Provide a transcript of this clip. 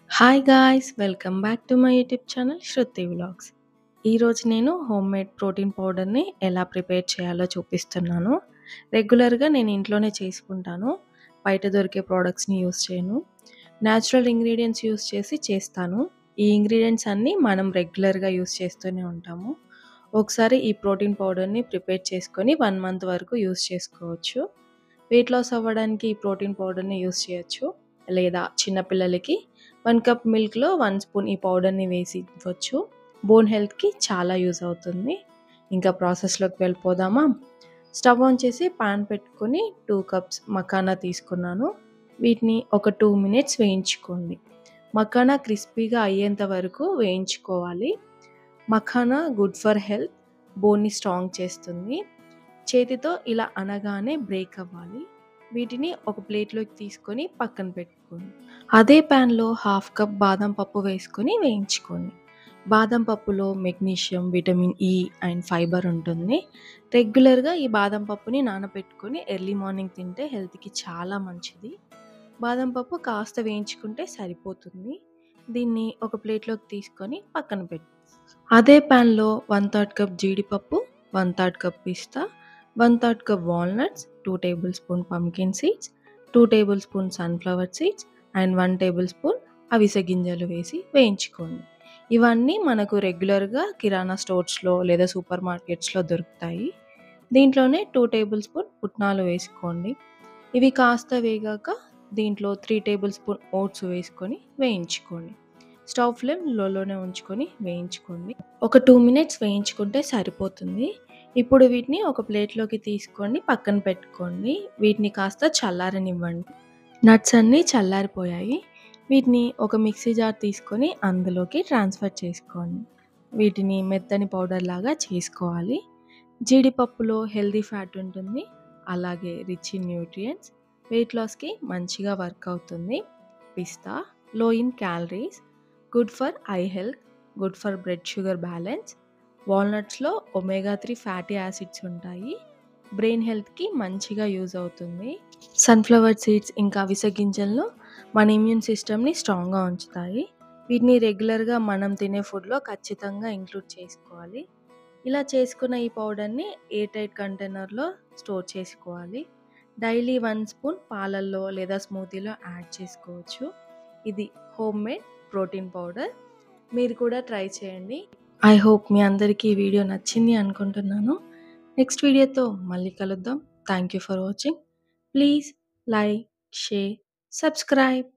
Hi guys! Welcome back to my YouTube channel 'Shruti vlogs'. ఈరోజు నేను homemade protein పౌడర్‌ని ఎలా ప్రిపేర్ చేయాలో చూపిస్తున్నాను. రెగ్యులర్‌గా నేను ఇంట్లోనే చేసుకుంటాను. బయట దొరికే ప్రొడక్ట్స్‌ని యూజ్ చేయను. న్యాచురల్ ఇంగ్రీడియెంట్స్ యూజ్ చేసి చేస్తాను. ఈ ఇంగ్రీడియెంట్స్ అన్నీ మనం రెగ్యులర్‌గా యూజ్ చేస్తూనే ఉంటాము. ఒకసారి ఈ ప్రోటీన్ పౌడర్‌ని ప్రిపేర్ చేసుకొని 1 మంత్ వరకు యూజ్ చేసుకోవచ్చు. వెయిట్ లాస్ అవ్వడానికి ఈ ప్రోటీన్ పౌడర్‌ని యూజ్ చేయొచ్చు. లేదా చిన్న పిల్లలకి 1 కప్ మిల్క్‌లో 1 స్పూన్ ఈ పౌడర్‌ని వేసి ఇవ్వచ్చు. బోన్ హెల్త్‌కి చాలా యూజ్ అవుతుంది. ఇంకా ప్రాసెస్‌లోకి వెళ్ళిపోదామా? స్టవ్ ఆన్ చేసి పాన్ పెట్టుకొని 2 కప్స్ మఖానా తీసుకున్నాను. వీటిని ఒక 2 మినిట్స్ వేయించుకోండి. మఖానా క్రిస్పీగా అయ్యేంత వరకు వేయించుకోవాలి. మఖానా గుడ్ ఫర్ హెల్త్, బోన్‌ని స్ట్రాంగ్ చేస్తుంది. చేతితో ఇలా అనగానే బ్రేక్ అవ్వాలి. వీటిని ఒక ప్లేట్లోకి తీసుకొని పక్కన పెట్టుకోండి. అదే ప్యాన్లో హాఫ్ కప్ బాదం పప్పు వేసుకొని వేయించుకోండి. బాదం పప్పులో magnesium, vitamin E and fibre ఉంటుంది. రెగ్యులర్గా ఈ బాదం పప్పుని నానబెట్టుకొని ఎర్లీ మార్నింగ్ తింటే హెల్త్కి చాలా మంచిది. బాదం పప్పు కాస్త వేయించుకుంటే సరిపోతుంది. దీన్ని ఒక ప్లేట్లోకి తీసుకొని పక్కన పెట్టు. అదే ప్యాన్లో 1/3 కప్ జీడిపప్పు, 1/3 cup pista, 1/3 cup walnuts, 2 table spoon pumpkin seeds, 2 table spoon sunflower seeds and 1 table spoon అవిసె గింజలు వేసి వేయించుకోండి. ఇవన్నీ మనకు రెగ్యులర్గా కిరాణా స్టోర్స్లో లేదా సూపర్ మార్కెట్స్లో దొరుకుతాయి. దీంట్లోనే 2 టేబుల్ స్పూన్ పుట్నాలు వేసుకోండి. ఇవి కాస్త వేగాక దీంట్లో 3 టేబుల్ స్పూన్ ఓట్స్ వేసుకొని వేయించుకోండి. స్టవ్ ఫ్లేమ్ లోలోనే ఉంచుకొని వేయించుకోండి. ఒక 2 మినిట్స్ వేయించుకుంటే సరిపోతుంది. ఇప్పుడు వీటిని ఒక ప్లేట్లోకి తీసుకొని పక్కన పెట్టుకోండి. వీటిని కాస్త చల్లారనివ్వండి. నట్స్ అన్నీ చల్లారిపోయాయి. వీటిని ఒక మిక్సీ జార్ తీసుకొని అందులోకి ట్రాన్స్ఫర్ చేసుకోండి. వీటిని మెత్తని పౌడర్ లాగా చేసుకోవాలి. జీడిపప్పులో హెల్దీ ఫ్యాట్ ఉంటుంది. అలాగే రిచ్ ఇన్ న్యూట్రియంట్స్, వెయిట్ లాస్కి మంచిగా వర్క్ అవుతుంది. పిస్తా low in calories, good for eye health, good for blood sugar balance. వాల్నట్స్లో ఒమేగా 3 ఫ్యాటీ యాసిడ్స్ ఉంటాయి. బ్రెయిన్ హెల్త్కి మంచిగా యూజ్ అవుతుంది. సన్ఫ్లవర్ సీడ్స్ ఇంకా అవిసె గింజలను మన ఇమ్యూన్ సిస్టమ్ని స్ట్రాంగ్గా ఉంచుతాయి. వీటిని రెగ్యులర్గా మనం తినే ఫుడ్లో ఖచ్చితంగా ఇంక్లూడ్ చేసుకోవాలి. ఇలా చేసుకున్న ఈ పౌడర్ని ఎయిర్ టైట్ కంటైనర్లో స్టోర్ చేసుకోవాలి. డైలీ 1 స్పూన్ పాలల్లో లేదా స్మూతీలో యాడ్ చేసుకోవచ్చు. ఇది హోమ్ మేడ్ ప్రోటీన్ పౌడర్. మీరు కూడా ట్రై చేయండి. ఐ హోప్ మీ అందరికీ ఈ వీడియో నచ్చింది అనుకుంటున్నాను. నెక్స్ట్ వీడియోతో మళ్ళీ కలుద్దాం. Thank you for watching. Please like, share, subscribe.